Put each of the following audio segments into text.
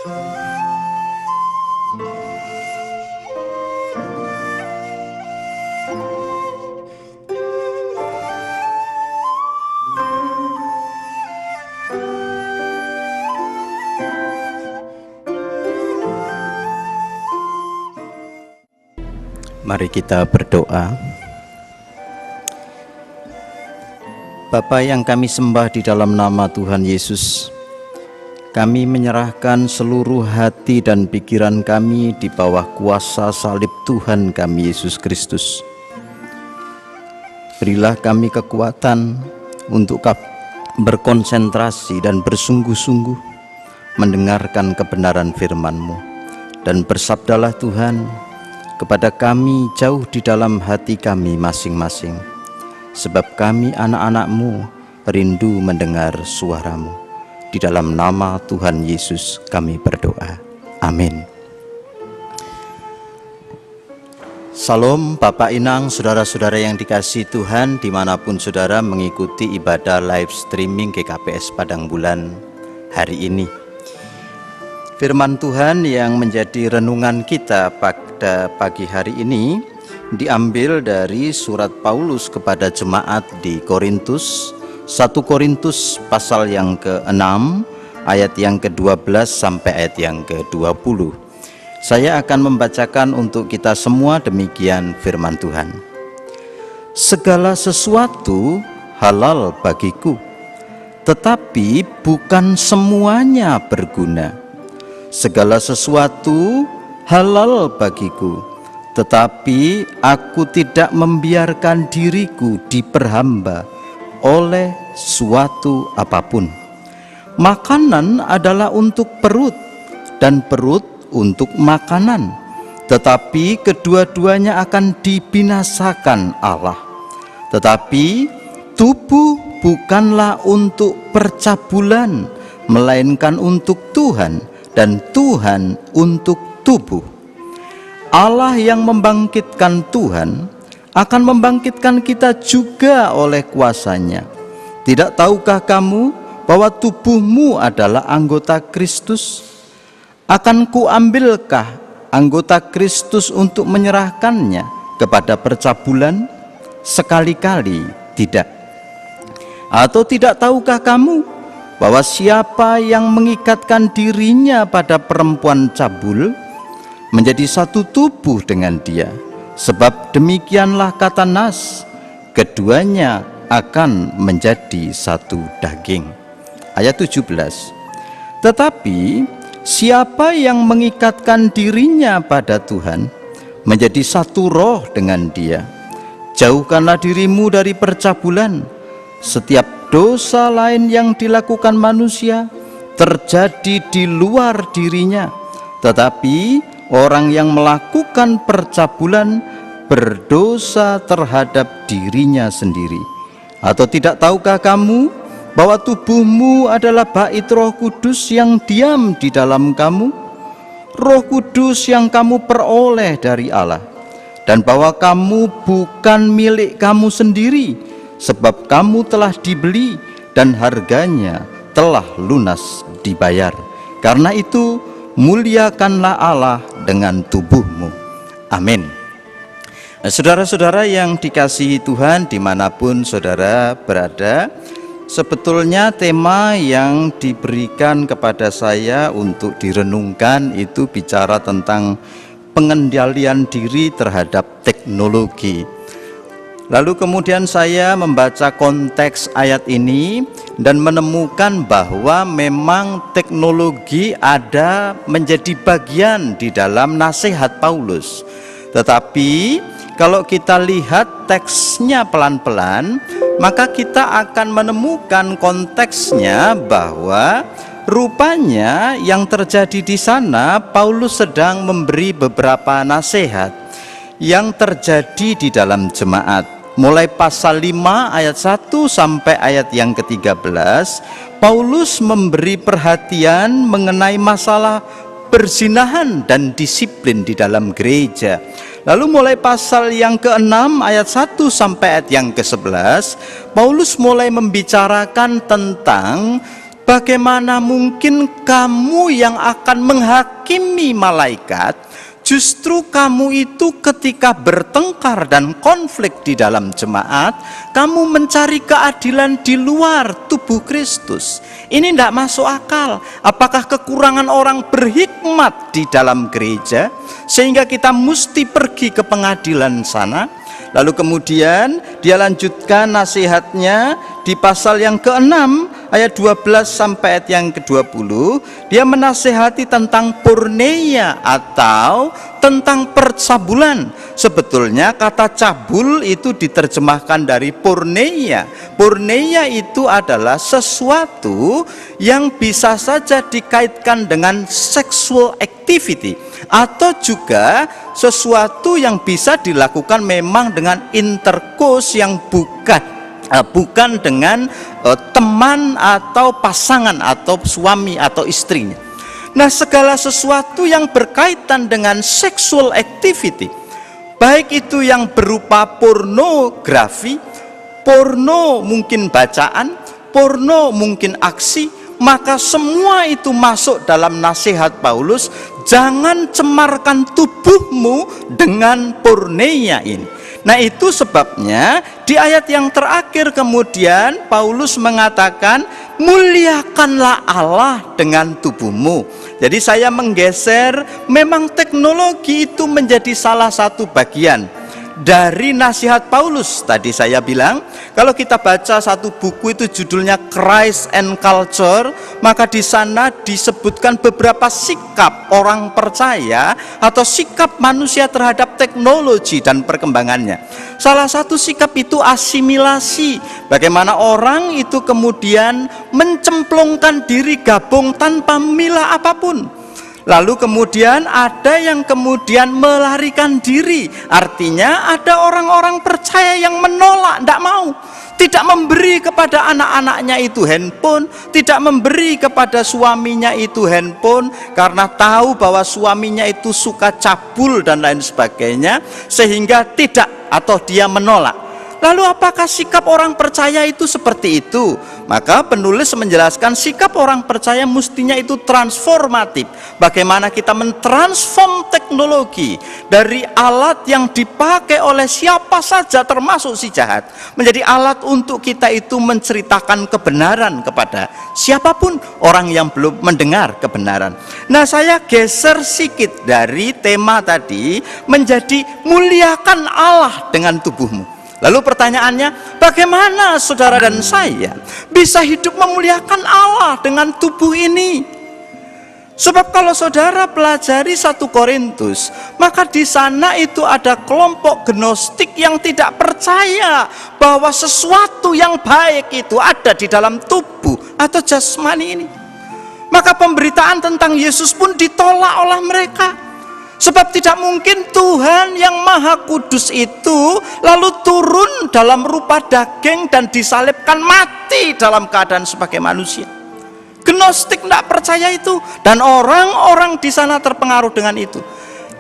Mari kita berdoa. Bapa yang kami sembah di dalam nama Tuhan Yesus, kami menyerahkan seluruh hati dan pikiran kami di bawah kuasa salib Tuhan kami Yesus Kristus. Berilah kami kekuatan untuk berkonsentrasi dan bersungguh-sungguh mendengarkan kebenaran firman-Mu. Dan bersabdalah Tuhan kepada kami jauh di dalam hati kami masing-masing, sebab kami anak-anak-Mu rindu mendengar suara-Mu. Di dalam nama Tuhan Yesus kami berdoa. Amin. Salam Bapak Inang, saudara-saudara yang dikasihi Tuhan, dimanapun saudara mengikuti ibadah live streaming GKPS Padang Bulan hari ini. Firman Tuhan yang menjadi renungan kita pada pagi hari ini diambil dari surat Paulus kepada jemaat di Korintus, 1 Korintus pasal yang ke-6 ayat yang ke-12 sampai ayat yang ke-20. Saya akan membacakan untuk kita semua demikian firman Tuhan. Segala sesuatu halal bagiku, tetapi bukan semuanya berguna. Segala sesuatu halal bagiku, tetapi aku tidak membiarkan diriku diperhamba oleh suatu apapun. Makanan adalah untuk perut, dan perut untuk makanan, tetapi kedua-duanya akan dibinasakan Allah. Tetapi tubuh bukanlah untuk percabulan, melainkan untuk Tuhan, dan Tuhan untuk tubuh. Allah yang membangkitkan Tuhan akan membangkitkan kita juga oleh kuasa-Nya. Tidak tahukah kamu bahwa tubuhmu adalah anggota Kristus? Akan kuambilkah anggota Kristus untuk menyerahkannya kepada percabulan? Sekali-kali tidak. Atau tidak tahukah kamu bahwa siapa yang mengikatkan dirinya pada perempuan cabul menjadi satu tubuh dengan dia? Sebab demikianlah kata Nas, keduanya akan menjadi satu daging. Ayat 17. Tetapi siapa yang mengikatkan dirinya pada Tuhan menjadi satu roh dengan dia. Jauhkanlah dirimu dari percabulan. Setiap dosa lain yang dilakukan manusia terjadi di luar dirinya, tetapi orang yang melakukan percabulan berdosa terhadap dirinya sendiri. Atau tidak tahukah kamu bahwa tubuhmu adalah bait Roh Kudus yang diam di dalam kamu, Roh Kudus yang kamu peroleh dari Allah, dan bahwa kamu bukan milik kamu sendiri, sebab kamu telah dibeli dan harganya telah lunas dibayar. Karena itu muliakanlah Allah dengan tubuhmu. Amin. Saudara-saudara yang dikasihi Tuhan, dimanapun saudara berada, sebetulnya tema yang diberikan kepada saya untuk direnungkan itu bicara tentang pengendalian diri terhadap teknologi. Lalu kemudian saya membaca konteks ayat ini dan menemukan bahwa memang teknologi ada menjadi bagian di dalam nasihat Paulus. Tetapi kalau kita lihat teksnya pelan-pelan, maka kita akan menemukan konteksnya bahwa rupanya yang terjadi di sana Paulus sedang memberi beberapa nasihat yang terjadi di dalam jemaat. Mulai pasal 5 ayat 1 sampai ayat yang ke-13, Paulus memberi perhatian mengenai masalah perzinahan dan disiplin di dalam gereja. Lalu mulai pasal yang ke-6 ayat 1 sampai ayat yang ke-11, Paulus mulai membicarakan tentang Bagaimana mungkin kamu yang akan menghakimi malaikat, justru kamu itu ketika bertengkar dan konflik di dalam jemaat, kamu mencari keadilan di luar tubuh Kristus. Ini tidak masuk akal. Apakah kekurangan orang berhikmat di dalam gereja sehingga kita mesti pergi ke pengadilan sana? Lalu kemudian dia lanjutkan nasihatnya di pasal yang ke-6 ayat 12 sampai ayat yang ke-20. Dia menasihati tentang porneia atau tentang percabulan. Sebetulnya kata cabul itu diterjemahkan dari porneia. Porneia itu adalah sesuatu yang bisa saja dikaitkan dengan sexual activity, atau juga sesuatu yang bisa dilakukan memang dengan intercourse yang bukan dengan teman atau pasangan atau suami atau istrinya. Nah, segala sesuatu yang berkaitan dengan sexual activity, baik itu yang berupa pornografi, porno mungkin bacaan, porno mungkin aksi, maka semua itu masuk dalam nasihat Paulus. Jangan cemarkan tubuhmu dengan porneia ini. Nah, itu sebabnya di ayat yang terakhir kemudian Paulus mengatakan, muliakanlah Allah dengan tubuhmu. Jadi saya menggeser, memang teknologi itu menjadi salah satu bagian dari nasihat Paulus. Tadi saya bilang, kalau kita baca satu buku itu judulnya Christ and Culture, maka di sana disebutkan beberapa sikap orang percaya atau sikap manusia terhadap teknologi dan perkembangannya. Salah satu sikap itu asimilasi. Bagaimana orang itu kemudian mencemplungkan diri gabung tanpa memilah apapun. Lalu kemudian ada yang kemudian melarikan diri. Artinya ada orang-orang percaya yang menolak, tidak mau, tidak memberi kepada anak-anaknya itu handphone, tidak memberi kepada suaminya itu handphone, karena tahu bahwa suaminya itu suka cabul dan lain sebagainya, sehingga tidak, atau dia menolak. Lalu apakah sikap orang percaya itu seperti itu? Maka penulis menjelaskan sikap orang percaya mestinya itu transformatif. Bagaimana kita mentransform teknologi dari alat yang dipakai oleh siapa saja termasuk si jahat, menjadi alat untuk kita itu menceritakan kebenaran kepada siapapun orang yang belum mendengar kebenaran. Nah, saya geser sedikit dari tema tadi menjadi muliakan Allah dengan tubuhmu. Lalu pertanyaannya, bagaimana saudara dan saya bisa hidup memuliakan Allah dengan tubuh ini? Sebab kalau saudara pelajari 1 Korintus, maka di sana itu ada kelompok gnostik yang tidak percaya bahwa sesuatu yang baik itu ada di dalam tubuh atau jasmani ini. Maka pemberitaan tentang Yesus pun ditolak oleh mereka. Sebab tidak mungkin Tuhan yang Maha Kudus itu lalu turun dalam rupa daging dan disalibkan mati dalam keadaan sebagai manusia. Gnostik tidak percaya itu, dan orang-orang di sana terpengaruh dengan itu.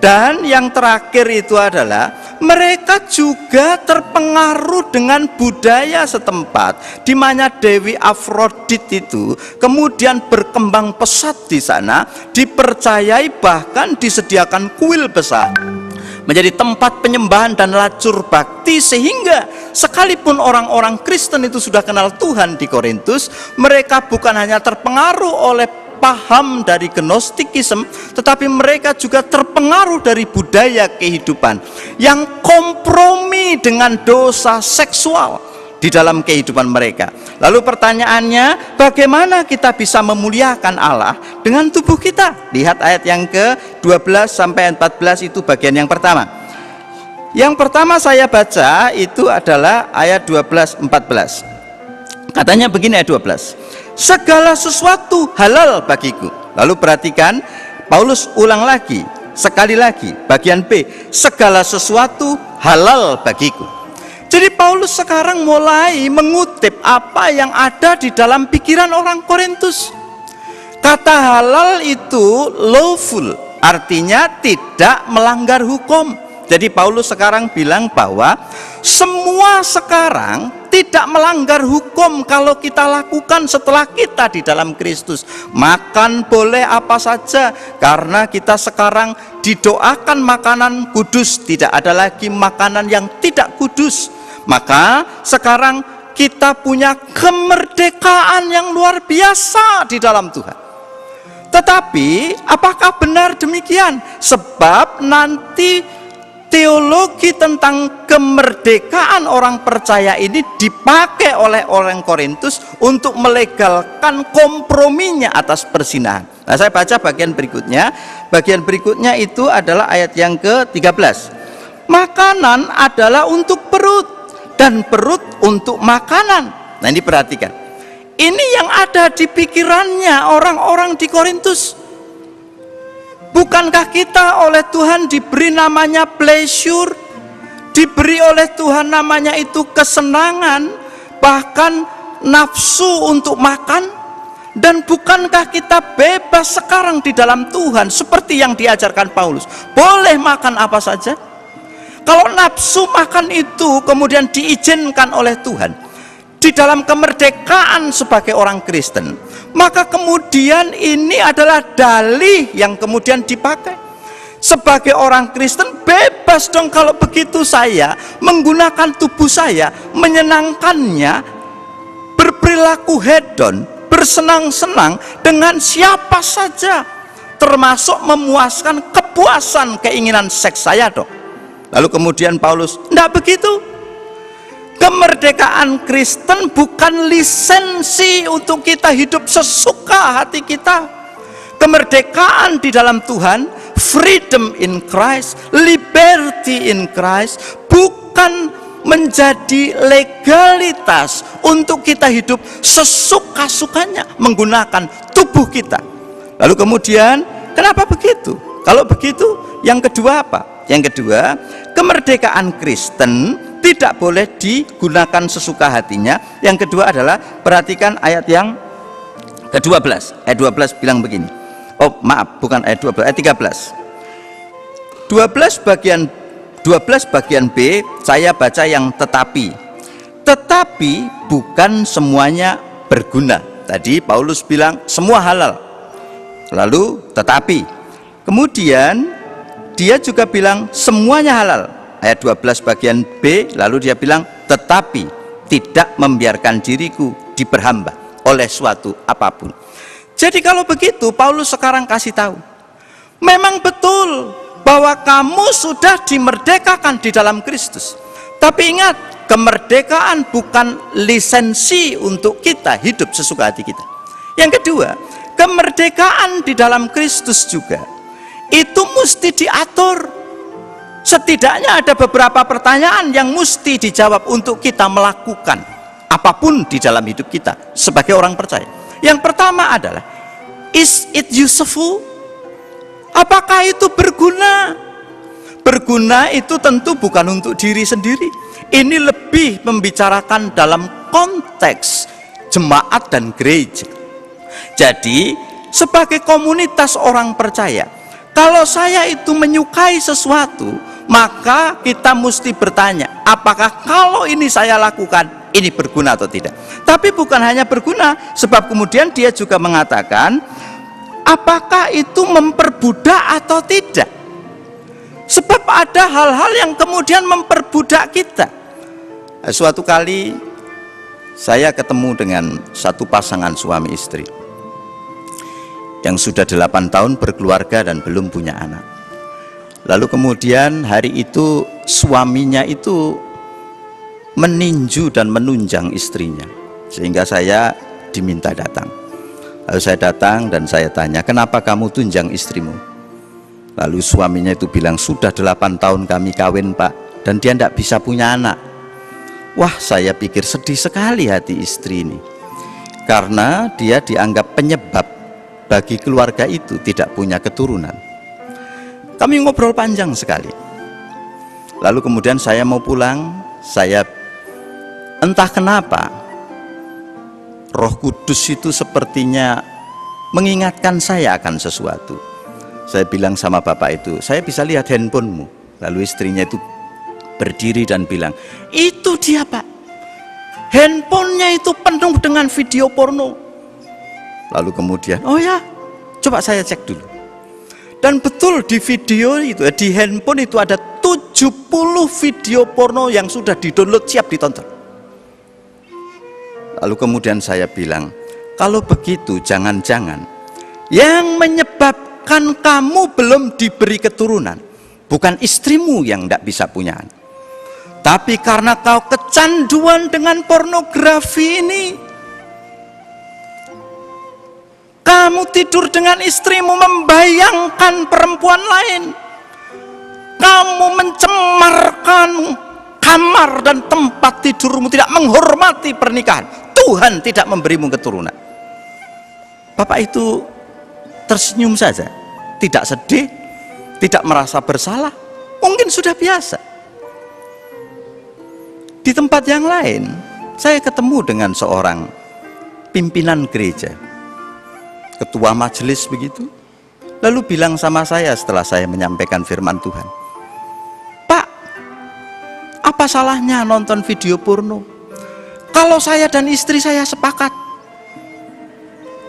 Dan yang terakhir itu adalah mereka juga terpengaruh dengan budaya setempat, di mana Dewi Afrodit itu kemudian berkembang pesat di sana, dipercayai bahkan disediakan kuil besar menjadi tempat penyembahan dan lacur bakti, sehingga sekalipun orang-orang Kristen itu sudah kenal Tuhan di Korintus, mereka bukan hanya terpengaruh oleh paham dari gnostikisme, tetapi mereka juga terpengaruh dari budaya kehidupan yang kompromi dengan dosa seksual di dalam kehidupan mereka. Lalu pertanyaannya, bagaimana kita bisa memuliakan Allah dengan tubuh kita? Lihat ayat yang ke-12 sampai 14, itu bagian yang pertama. Yang pertama saya baca itu adalah ayat 12-14. Katanya begini ayat 12. Segala sesuatu halal bagiku. Lalu perhatikan, Paulus ulang lagi, sekali lagi, bagian B, segala sesuatu halal bagiku. Jadi Paulus sekarang mulai mengutip apa yang ada di dalam pikiran orang Korintus. Kata halal itu lawful, artinya tidak melanggar hukum. Jadi Paulus sekarang bilang bahwa semua sekarang tidak melanggar hukum kalau kita lakukan setelah kita di dalam Kristus. Makan boleh apa saja, karena kita sekarang didoakan makanan kudus, tidak ada lagi makanan yang tidak kudus. Maka sekarang kita punya kemerdekaan yang luar biasa di dalam Tuhan. Tetapi apakah benar demikian? Sebab nanti teologi tentang kemerdekaan orang percaya ini dipakai oleh orang Korintus untuk melegalkan komprominya atas perzinahan. Nah, saya baca bagian berikutnya. Bagian berikutnya itu adalah ayat yang ke-13. Makanan adalah untuk perut dan perut untuk makanan. Nah, ini perhatikan. Ini yang ada di pikirannya orang-orang di Korintus. Bukankah kita oleh Tuhan diberi namanya pleasure, diberi oleh Tuhan namanya itu kesenangan, bahkan nafsu untuk makan? Dan bukankah kita bebas sekarang di dalam Tuhan seperti yang diajarkan Paulus? Boleh makan apa saja. Kalau nafsu makan itu kemudian diizinkan oleh Tuhan di dalam kemerdekaan sebagai orang Kristen, maka kemudian ini adalah dalih yang kemudian dipakai. Sebagai orang Kristen bebas dong kalau begitu saya menggunakan tubuh saya, menyenangkannya, berperilaku hedon, bersenang-senang dengan siapa saja, termasuk memuaskan kepuasan keinginan seks saya dong. Lalu kemudian Paulus, enggak begitu. Kemerdekaan Kristen bukan lisensi untuk kita hidup sesuka hati kita. Kemerdekaan di dalam Tuhan, freedom in Christ, liberty in Christ, bukan menjadi legalitas untuk kita hidup sesuka-sukanya menggunakan tubuh kita. Lalu kemudian, kenapa begitu? Kalau begitu, yang kedua apa? Yang kedua, kemerdekaan Kristen tidak boleh digunakan sesuka hatinya. Yang kedua adalah, perhatikan ayat yang ke-12. Ayat 12 bilang begini. Oh maaf, bukan ayat 12, ayat 13. 12 bagian B, saya baca yang tetapi. Tetapi bukan semuanya berguna. Tadi Paulus bilang semua halal. Lalu tetapi. Kemudian dia juga bilang semuanya halal. Ayat 12 bagian B, lalu dia bilang tetapi tidak membiarkan diriku diperhamba oleh suatu apapun. Jadi kalau begitu Paulus sekarang kasih tahu, memang betul bahwa kamu sudah dimerdekakan di dalam Kristus. Tapi ingat, kemerdekaan bukan lisensi untuk kita hidup sesuka hati kita. Yang kedua, kemerdekaan di dalam Kristus juga itu mesti diatur. Setidaknya ada beberapa pertanyaan yang mesti dijawab untuk kita melakukan apapun di dalam hidup kita sebagai orang percaya. Yang pertama adalah, is it useful? Apakah itu berguna? Berguna itu tentu bukan untuk diri sendiri. Ini lebih membicarakan dalam konteks jemaat dan gereja. Jadi sebagai komunitas orang percaya, kalau saya itu menyukai sesuatu, maka kita mesti bertanya, apakah kalau ini saya lakukan, ini berguna atau tidak. Tapi bukan hanya berguna, sebab kemudian dia juga mengatakan, apakah itu memperbudak atau tidak. Sebab ada hal-hal yang kemudian memperbudak kita. Suatu kali saya ketemu dengan satu pasangan suami istri yang sudah 8 tahun berkeluarga dan belum punya anak. Lalu kemudian hari itu suaminya itu meninju dan menunjang istrinya, sehingga saya diminta datang. Lalu saya datang dan saya tanya, kenapa kamu tunjang istrimu? Lalu suaminya itu bilang, sudah 8 tahun kami kawin Pak, dan dia tidak bisa punya anak. Wah, saya pikir sedih sekali hati istri ini, karena dia dianggap penyebab bagi keluarga itu tidak punya keturunan. Kami ngobrol panjang sekali. Lalu kemudian saya mau pulang, saya entah kenapa Roh Kudus itu sepertinya mengingatkan saya akan sesuatu. Saya bilang sama bapak itu, saya bisa lihat handphonemu. Lalu istrinya itu berdiri dan bilang, itu dia Pak. handphonenya itu penuh dengan video porno. Lalu kemudian, oh ya, coba saya cek dulu. Dan betul di video itu, di handphone itu ada 70 video porno yang sudah di-download siap ditonton. Lalu kemudian saya bilang, kalau begitu jangan-jangan yang menyebabkan kamu belum diberi keturunan bukan istrimu yang tidak bisa punya anak, tapi karena kau kecanduan dengan pornografi ini. Kamu tidur dengan istrimu membayangkan perempuan lain. Kamu mencemarkan kamar dan tempat tidurmu, tidak menghormati pernikahan. Tuhan tidak memberimu keturunan. Bapak itu tersenyum saja, tidak sedih, tidak merasa bersalah, mungkin sudah biasa. Di tempat yang lain, saya ketemu dengan seorang pimpinan gereja, ketua majelis begitu, lalu bilang sama saya setelah saya menyampaikan firman Tuhan, Pak, apa salahnya nonton video porno? Kalau saya dan istri saya sepakat,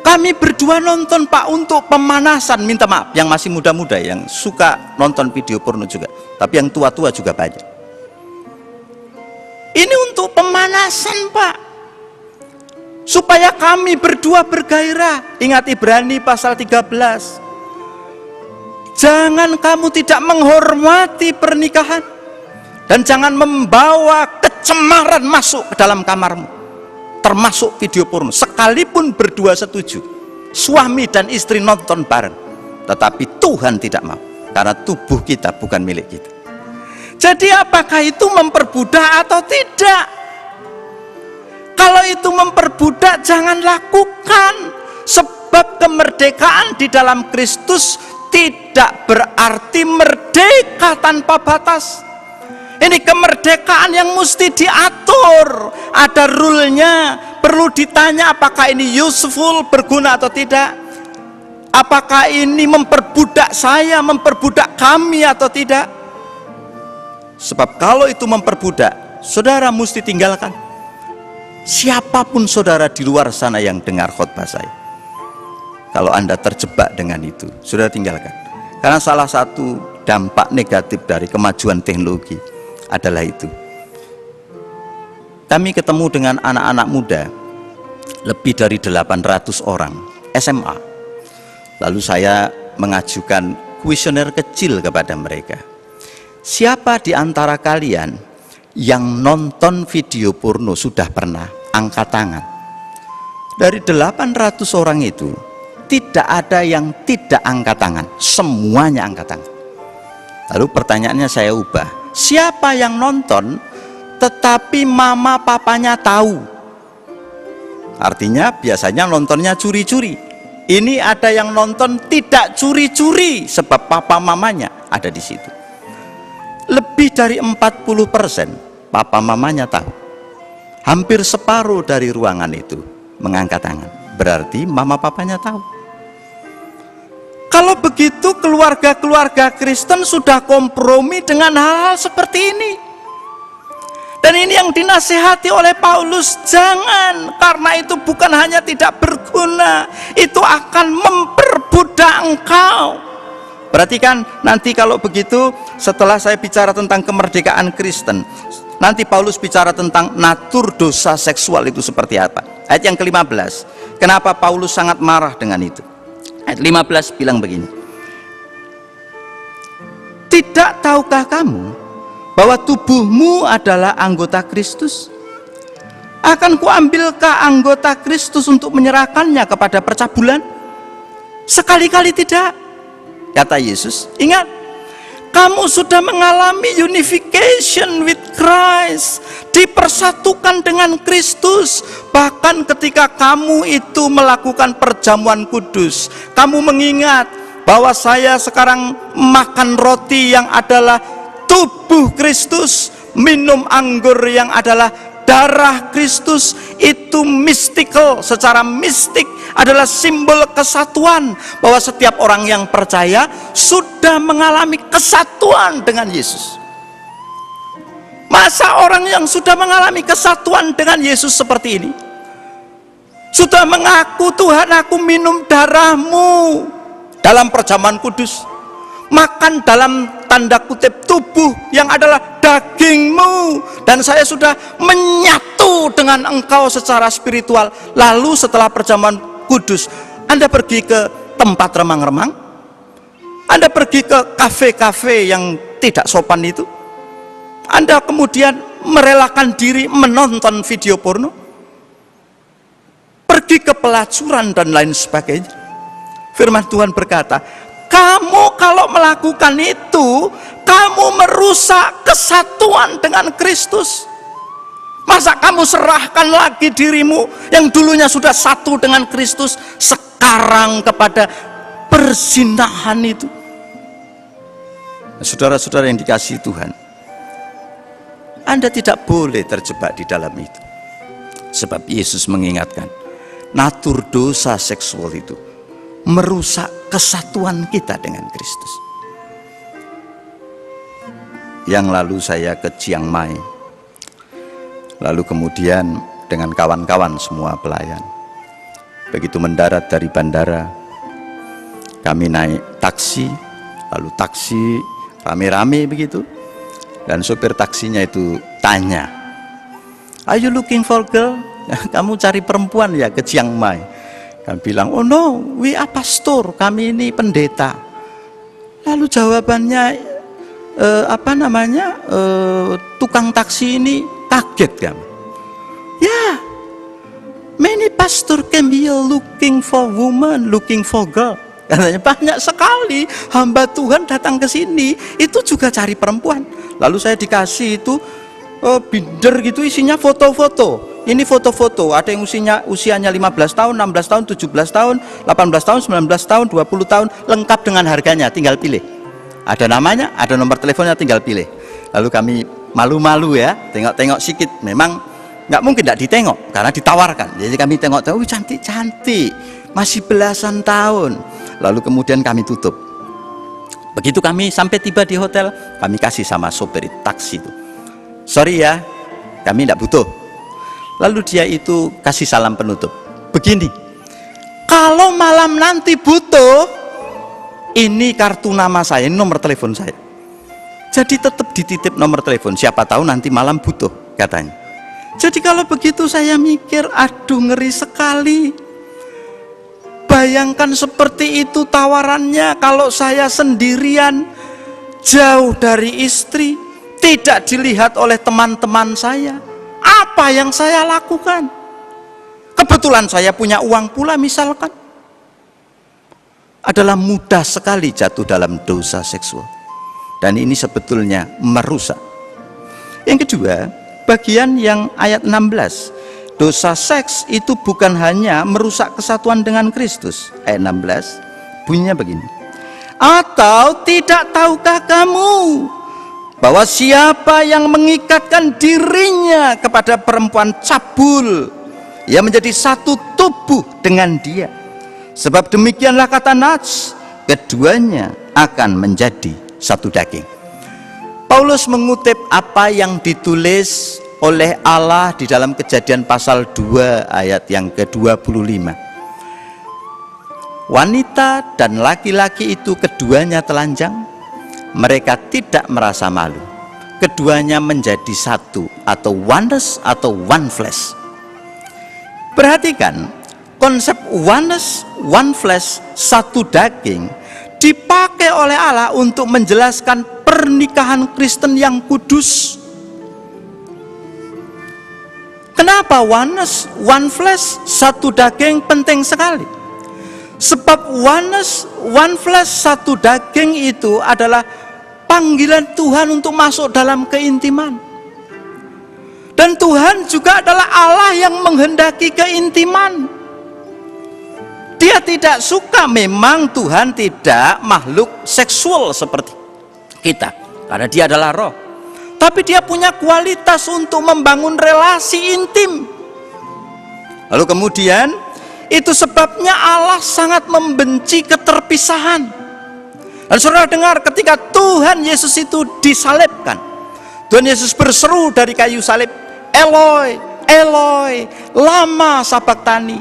kami berdua nonton Pak untuk pemanasan. Minta maaf yang masih muda-muda yang suka nonton video porno juga, tapi yang tua-tua juga banyak. Ini untuk pemanasan Pak, supaya kami berdua bergairah. Ingat Ibrani pasal 13. Jangan kamu tidak menghormati pernikahan, dan jangan membawa kecemaran masuk ke dalam kamarmu, termasuk video porno. Sekalipun berdua setuju, suami dan istri nonton bareng, tetapi Tuhan tidak mau, karena tubuh kita bukan milik kita. Jadi apakah itu memperbudak atau tidak? Kalau itu memperbudak, jangan lakukan. Sebab kemerdekaan di dalam Kristus tidak berarti merdeka tanpa batas. Ini kemerdekaan yang mesti diatur, ada rule-nya. Perlu ditanya apakah ini useful, berguna atau tidak. Apakah ini memperbudak saya, memperbudak kami atau tidak. Sebab kalau itu memperbudak, saudara mesti tinggalkan. Siapapun saudara di luar sana yang dengar khotbah saya, kalau Anda terjebak dengan itu, saudara tinggalkan. Karena salah satu dampak negatif dari kemajuan teknologi adalah itu. Kami ketemu dengan anak-anak muda, lebih dari 800 orang, SMA. Lalu saya mengajukan kuesioner kecil kepada mereka. Siapa di antara kalian yang nonton video porno sudah pernah? Angkat tangan. Dari 800 orang itu, tidak ada yang tidak angkat tangan, semuanya angkat tangan. Lalu pertanyaannya saya ubah, siapa yang nonton tetapi mama papanya tahu? Artinya biasanya nontonnya curi-curi. Ini ada yang nonton tidak curi-curi sebab papa mamanya ada di situ. Lebih dari 40% papa mamanya tahu. Hampir separuh dari ruangan itu mengangkat tangan. Berarti mama papanya tahu. Kalau begitu keluarga-keluarga Kristen sudah kompromi dengan hal-hal seperti ini. Dan ini yang dinasihati oleh Paulus, jangan, karena itu bukan hanya tidak berguna, itu akan memperbudak engkau. Perhatikan nanti kalau begitu, setelah saya bicara tentang kemerdekaan Kristen, nanti Paulus bicara tentang natur dosa seksual itu seperti apa. Ayat yang ke-15, kenapa Paulus sangat marah dengan itu? Ayat 15 bilang begini, tidak tahukah kamu bahwa tubuhmu adalah anggota Kristus? Akan kuambilkah anggota Kristus untuk menyerahkannya kepada percabulan? Sekali-kali tidak. Kata Yesus, ingat, kamu sudah mengalami unification with Christ, dipersatukan dengan Kristus. Bahkan ketika kamu itu melakukan perjamuan kudus, kamu mengingat bahwa saya sekarang makan roti yang adalah tubuh Kristus, minum anggur yang adalah darah Kristus. Itu mystical, secara mistik adalah simbol kesatuan, bahwa setiap orang yang percaya sudah mengalami kesatuan dengan Yesus. Masa orang yang sudah mengalami kesatuan dengan Yesus seperti ini, sudah mengaku, Tuhan aku minum darahmu dalam perjamuan kudus, makan dalam tanda kutip tubuh yang adalah dagingmu, dan saya sudah menyatu dengan engkau secara spiritual. Lalu setelah perjamuan kudus, Anda pergi ke tempat remang-remang, Anda pergi ke kafe-kafe yang tidak sopan itu, Anda kemudian merelakan diri menonton video porno, pergi ke pelacuran dan lain sebagainya. Firman Tuhan berkata, kamu kalau melakukan itu, kamu merusak kesatuan dengan Kristus. Masa kamu serahkan lagi dirimu yang dulunya sudah satu dengan Kristus, sekarang kepada perzinahan itu? Saudara-saudara yang dikasihi Tuhan, Anda tidak boleh terjebak di dalam itu. Sebab Yesus mengingatkan, natur dosa seksual itu merusak kesatuan kita dengan Kristus. Yang lalu saya ke Chiang Mai, lalu kemudian dengan kawan-kawan semua pelayan, begitu mendarat dari bandara, kami naik taksi, lalu taksi rame-rame begitu, dan sopir taksinya itu tanya, "Are you looking for girl?" Kamu cari perempuan ya ke Chiang Mai? Kami bilang, "Oh no, we are pastor, kami ini pendeta." Lalu jawabannya tukang taksi ini kaget kan? "Ya, many pastor can be looking for woman, looking for girl." Katanya banyak sekali hamba Tuhan datang ke sini itu juga cari perempuan. Lalu saya dikasih itu binder gitu, isinya foto-foto. Ini foto-foto, ada yang usianya 15 tahun, 16 tahun, 17 tahun, 18 tahun, 19 tahun, 20 tahun, lengkap dengan harganya, tinggal pilih. Ada namanya, ada nomor teleponnya, tinggal pilih. Lalu kami malu-malu ya, tengok-tengok sikit. Memang nggak mungkin tidak ditengok, karena ditawarkan. Jadi kami tengok-tengok, cantik-cantik, masih belasan tahun. Lalu kemudian kami tutup. Begitu kami sampai tiba di hotel, kami kasih sama sopir taksi itu, "Sorry ya, kami tidak butuh." Lalu dia itu kasih salam penutup, begini, "Kalau malam nanti butuh, ini kartu nama saya, ini nomor telepon saya. Jadi tetap dititip nomor telepon, siapa tahu nanti malam butuh," katanya. Jadi kalau begitu saya mikir, aduh ngeri sekali. Bayangkan seperti itu tawarannya kalau saya sendirian, jauh dari istri, tidak dilihat oleh teman-teman saya. Apa yang saya lakukan? Kebetulan saya punya uang pula misalkan. Adalah mudah sekali jatuh dalam dosa seksual. Dan ini sebetulnya merusak. Yang kedua, bagian yang ayat 16. Dosa seks itu bukan hanya merusak kesatuan dengan Kristus. Ayat 16 bunyinya begini. "Atau tidak tahukah kamu bahwa siapa yang mengikatkan dirinya kepada perempuan cabul, ia menjadi satu tubuh dengan dia. Sebab demikianlah kata Nats, keduanya akan menjadi satu daging." Paulus mengutip apa yang ditulis oleh Allah di dalam Kejadian pasal 2 ayat yang ke-25. Wanita dan laki-laki itu keduanya telanjang, mereka tidak merasa malu, keduanya menjadi satu, atau oneness atau one flesh. Perhatikan, konsep oneness, one flesh, satu daging dipakai oleh Allah untuk menjelaskan pernikahan Kristen yang kudus. Kenapa oneness, one flesh, satu daging penting sekali? Sebab oneness, one flesh, satu daging itu adalah panggilan Tuhan untuk masuk dalam keintiman. Dan Tuhan juga adalah Allah yang menghendaki keintiman. Dia tidak suka, memang Tuhan tidak makhluk seksual seperti kita, karena dia adalah roh. Tapi dia punya kualitas untuk membangun relasi intim. Lalu kemudian, itu sebabnya Allah sangat membenci keterpisahan. Dan saudara dengar, ketika Tuhan Yesus itu disalibkan, Tuhan Yesus berseru dari kayu salib, Eloi, Eloi, lama sabachthani.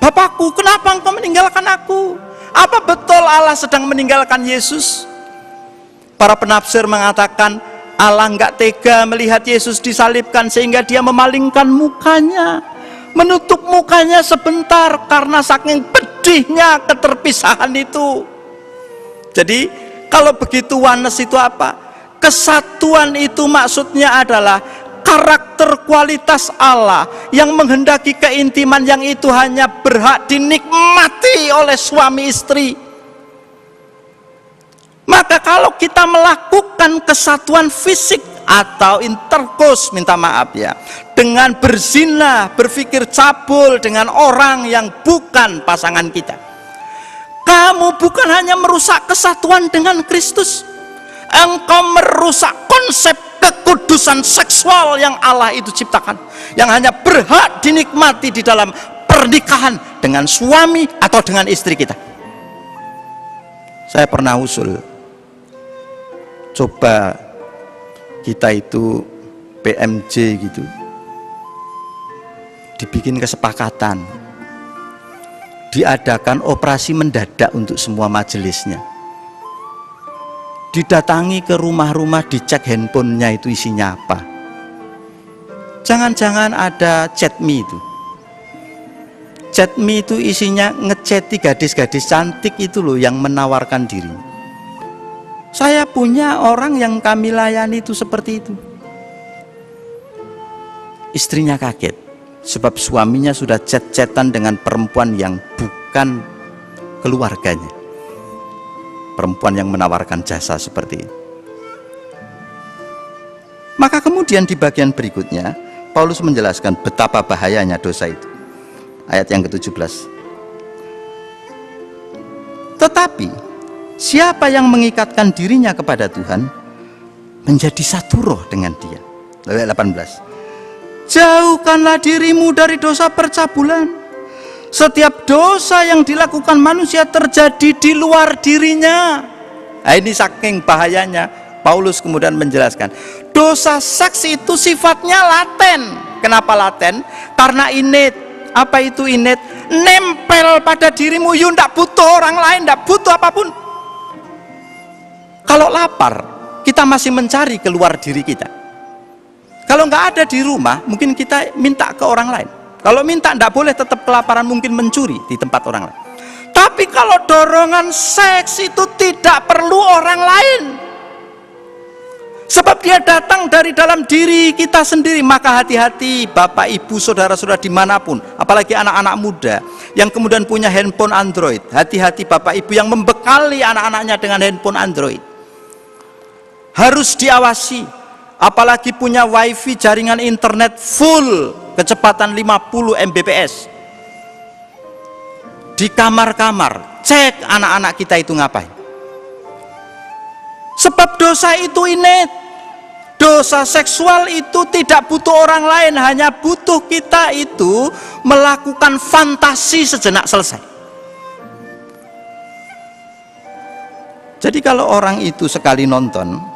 Bapakku, kenapa engkau meninggalkan aku? Apa betul Allah sedang meninggalkan Yesus? Para penafsir mengatakan Allah enggak tega melihat Yesus disalibkan sehingga dia memalingkan mukanya, menutup mukanya sebentar karena saking pedihnya keterpisahan itu. Jadi kalau begitu oneness itu apa? Kesatuan itu maksudnya adalah karakter kualitas Allah yang menghendaki keintiman yang itu hanya berhak dinikmati oleh suami istri. Maka kalau kita melakukan kesatuan fisik atau intercourse, minta maaf ya, dengan berzina, berpikir cabul dengan orang yang bukan pasangan kita, kamu bukan hanya merusak kesatuan dengan Kristus, engkau merusak konsep kekudusan seksual yang Allah itu ciptakan, yang hanya berhak dinikmati di dalam pernikahan dengan suami atau dengan istri kita. Saya pernah usul, coba kita itu PMJ gitu, dibikin kesepakatan, diadakan operasi mendadak untuk semua majelisnya, didatangi ke rumah-rumah, dicek handphonenya itu isinya apa. Jangan-jangan ada chat me itu. Chat me itu isinya ngechati gadis-gadis cantik itu loh yang menawarkan diri. Saya punya orang yang kami layani itu seperti itu. Istrinya kaget sebab suaminya sudah chat-chatan dengan perempuan yang bukan keluarganya, perempuan yang menawarkan jasa seperti ini. Maka kemudian di bagian berikutnya Paulus menjelaskan betapa bahayanya dosa itu. Ayat yang ke-17. Tetapi siapa yang mengikatkan dirinya kepada Tuhan menjadi satu roh dengan dia. Ayat 18. Jauhkanlah dirimu dari dosa percabulan. Setiap dosa yang dilakukan manusia terjadi di luar dirinya. Nah, ini saking bahayanya, Paulus kemudian menjelaskan, dosa seks itu sifatnya laten. Kenapa laten? Karena innate. Apa itu innate? Nempel pada dirimu. You tidak butuh orang lain, tidak butuh apapun. Kalau lapar, kita masih mencari keluar diri kita. Kalau nggak ada di rumah, mungkin kita minta ke orang lain. Kalau minta tidak boleh, tetap kelaparan, mungkin mencuri di tempat orang lain. Tapi kalau dorongan seks itu tidak perlu orang lain, sebab dia datang dari dalam diri kita sendiri. Maka hati-hati Bapak Ibu saudara-saudara dimanapun, apalagi anak-anak muda yang kemudian punya handphone Android. Hati-hati Bapak Ibu yang membekali anak-anaknya dengan handphone Android, harus diawasi. Apalagi punya wifi jaringan internet full kecepatan 50 Mbps di kamar-kamar, cek anak-anak kita itu ngapain. Sebab dosa itu innate. Dosa seksual itu tidak butuh orang lain, hanya butuh kita itu melakukan fantasi sejenak, selesai. Jadi kalau orang itu sekali nonton,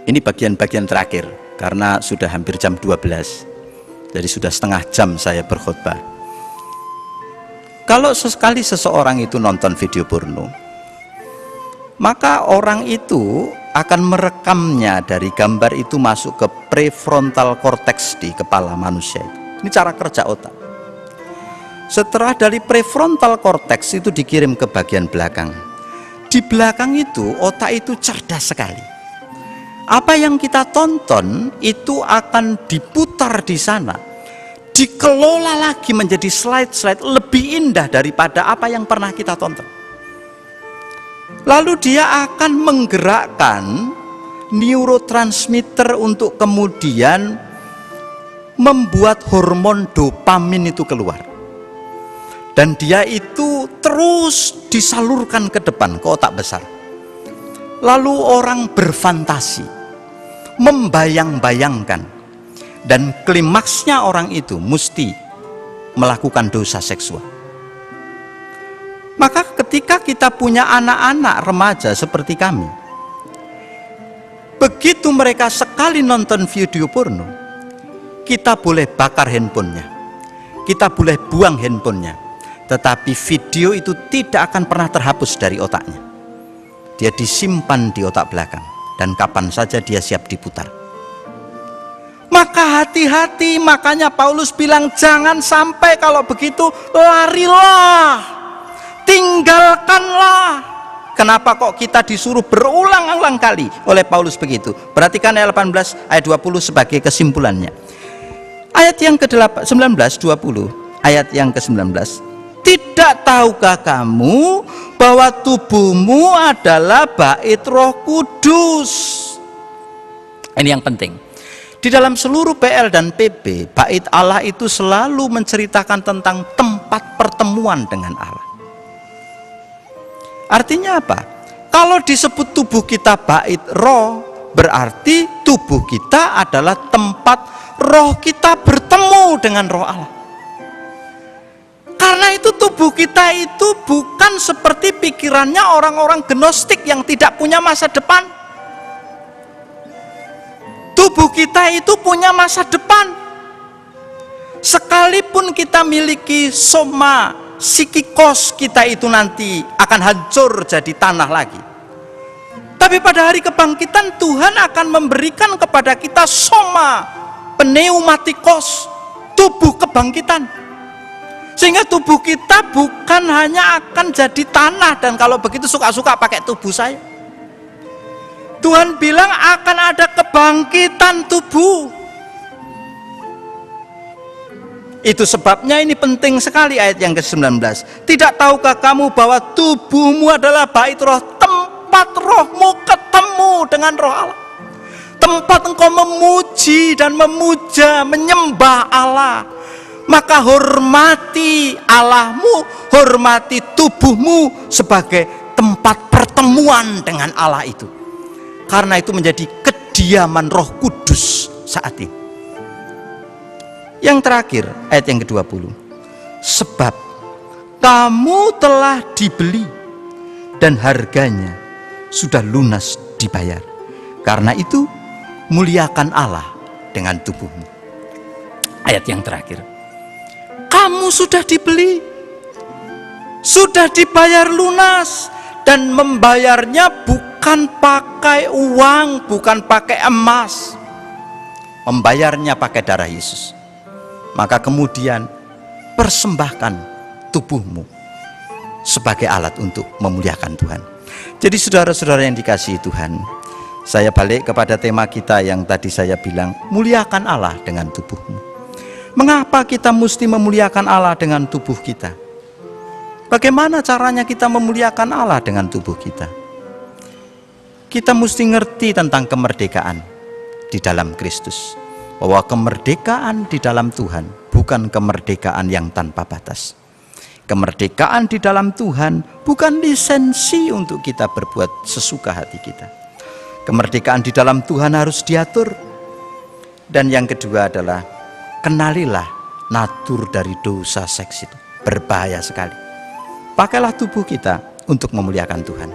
ini bagian-bagian terakhir karena sudah hampir jam 12, jadi sudah setengah jam saya berkhutbah. Kalau sesekali seseorang itu nonton video porno, maka orang itu akan merekamnya dari gambar itu masuk ke prefrontal cortex di kepala manusia. Ini cara kerja otak. Setelah dari prefrontal cortex itu dikirim ke bagian belakang. Di belakang itu otak itu cerdas sekali. Apa yang kita tonton itu akan diputar di sana, dikelola lagi menjadi slide-slide lebih indah daripada apa yang pernah kita tonton. Lalu dia akan menggerakkan neurotransmitter untuk kemudian membuat hormon dopamin itu keluar. Dan dia itu terus disalurkan ke depan, ke otak besar. Lalu orang berfantasi, membayang-bayangkan, dan klimaksnya orang itu mesti melakukan dosa seksual. Maka ketika kita punya anak-anak remaja seperti kami, begitu mereka sekali nonton video porno, kita boleh bakar handphonenya, kita boleh buang handphonenya, tetapi video itu tidak akan pernah terhapus dari otaknya. Dia disimpan di otak belakang, dan kapan saja dia siap diputar. Maka hati-hati, makanya Paulus bilang jangan sampai kalau begitu larilah, tinggalkanlah. Kenapa kok kita disuruh berulang-ulang kali oleh Paulus begitu? Perhatikan ayat 18, ayat 20 sebagai kesimpulannya. Ayat yang ke-19, 20, ayat yang ke-19. Tidak tahukah kamu bahwa tubuhmu adalah bait Roh Kudus? Ini yang penting. Di dalam seluruh PL dan PB, bait Allah itu selalu menceritakan tentang tempat pertemuan dengan Allah. Artinya apa? Kalau disebut tubuh kita bait roh, berarti tubuh kita adalah tempat roh kita bertemu dengan roh Allah. Karena itu tubuh kita itu bukan seperti pikirannya orang-orang gnostik yang tidak punya masa depan. Tubuh kita itu punya masa depan. Sekalipun kita miliki soma, psikikos kita itu nanti akan hancur jadi tanah lagi. Tapi pada hari kebangkitan Tuhan akan memberikan kepada kita soma, pneumatikos, tubuh kebangkitan. Sehingga tubuh kita bukan hanya akan jadi tanah, dan kalau begitu suka-suka pakai tubuh saya. Tuhan bilang akan ada kebangkitan tubuh. Itu sebabnya ini penting sekali ayat yang ke-19. Tidak tahukah kamu bahwa tubuhmu adalah bait roh, tempat rohmu ketemu dengan roh Allah, tempat engkau memuji dan memuja, menyembah Allah. Maka hormati Allahmu, hormati tubuhmu sebagai tempat pertemuan dengan Allah itu. Karena itu menjadi kediaman Roh Kudus saat ini. Yang terakhir, ayat yang ke-20. Sebab kamu telah dibeli dan harganya sudah lunas dibayar. Karena itu muliakan Allah dengan tubuhmu. Ayat yang terakhir. Kamu sudah dibeli, sudah dibayar lunas, dan membayarnya bukan pakai uang, bukan pakai emas, membayarnya pakai darah Yesus. Maka kemudian persembahkan tubuhmu sebagai alat untuk memuliakan Tuhan. Jadi saudara-saudara yang dikasihi Tuhan, saya balik kepada tema kita yang tadi saya bilang, muliakan Allah dengan tubuhmu. Mengapa kita mesti memuliakan Allah dengan tubuh kita? Bagaimana caranya kita memuliakan Allah dengan tubuh kita? Kita mesti ngerti tentang kemerdekaan di dalam Kristus. Bahwa kemerdekaan di dalam Tuhan bukan kemerdekaan yang tanpa batas. Kemerdekaan di dalam Tuhan bukan lisensi untuk kita berbuat sesuka hati kita. Kemerdekaan di dalam Tuhan harus diatur. Dan yang kedua adalah, kenalilah natur dari dosa seks itu. Berbahaya sekali. Pakailah tubuh kita untuk memuliakan Tuhan.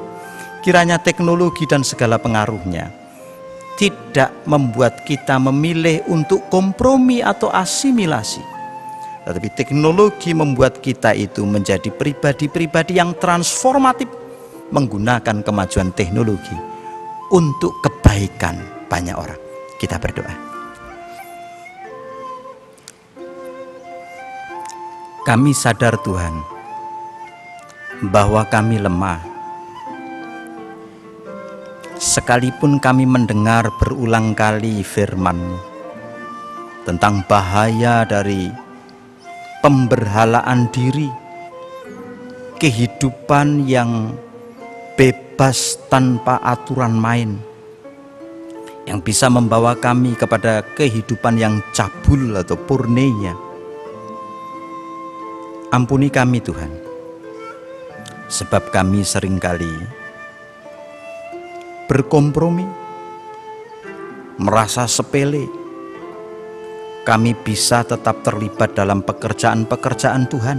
Kiranya teknologi dan segala pengaruhnya tidak membuat kita memilih untuk kompromi atau asimilasi, tetapi teknologi membuat kita itu menjadi pribadi-pribadi yang transformatif, menggunakan kemajuan teknologi untuk kebaikan banyak orang. Kita berdoa. Kami sadar Tuhan bahwa kami lemah. Sekalipun kami mendengar berulang kali firman-Mu tentang bahaya dari pemberhalaan diri, kehidupan yang bebas tanpa aturan main, yang bisa membawa kami kepada kehidupan yang cabul atau porneia. Ampuni kami Tuhan, sebab kami seringkali berkompromi, merasa sepele. Kami bisa tetap terlibat dalam pekerjaan-pekerjaan Tuhan,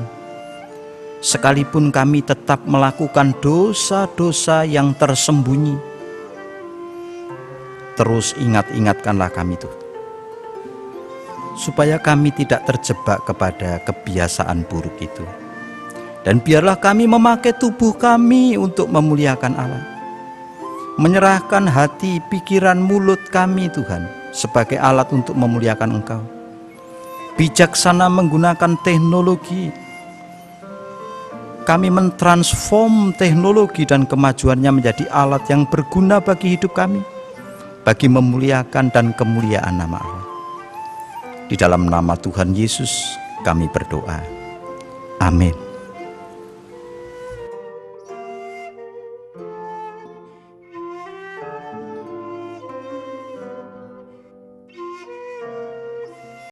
sekalipun kami tetap melakukan dosa-dosa yang tersembunyi. Terus ingatkanlah kami Tuhan, supaya kami tidak terjebak kepada kebiasaan buruk itu. Dan biarlah kami memakai tubuh kami untuk memuliakan Allah, menyerahkan hati, pikiran, mulut kami Tuhan sebagai alat untuk memuliakan Engkau. Bijaksana menggunakan teknologi, kami mentransform teknologi dan kemajuannya menjadi alat yang berguna bagi hidup kami, bagi memuliakan dan kemuliaan nama Allah. Di dalam nama Tuhan Yesus kami berdoa. Amin.